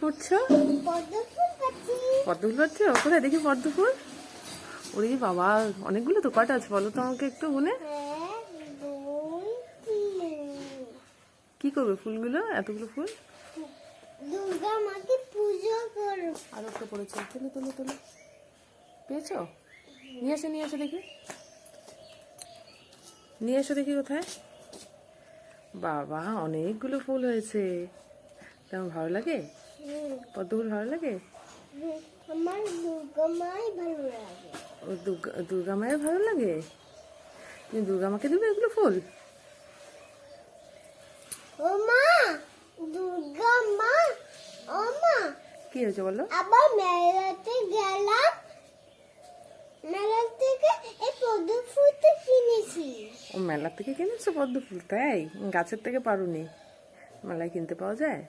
করছো? পদ্ম ফুল পাচ্ছো? কোথায় দেখি পদ্ম ফুল? ওরে বাবা, অনেকগুলো তো। কয়টা আছে বলো তো আমাকে একটু গুনে। কি করবে ফুলগুলো, এতগুলো ফুল? দুর্গা মাকে পুজো করব। আর একটা পড়েছে, তুলে তুলে তুলে। পেয়েছো? নিয়ে এসো দেখি। নিয়ে এসো দেখি কোথায়। বাবা, অনেকগুলো ফুল হয়েছে। তেমন ভালো লাগে? পদ্ম ফুল ভালো লাগে? আমার দুর্গা মাই ভালো লাগে। ও দুর্গা মায়ের ভালো লাগে? তুমি দুর্গা মাকে দেবে এগুলো ফুল? ও মা, দুর্গা মা, ও মা। কি হয়েছে বলো? আবার মেলাতে গেলাম, মেলা থেকে এই পদ্ম ফুলটা কিনেছি। ও মেলা থেকে কিনেছো পদ্ম ফুল? তাই? গাছের থেকে পারোনি? মেলায় কিনতে পাওয়া যায়?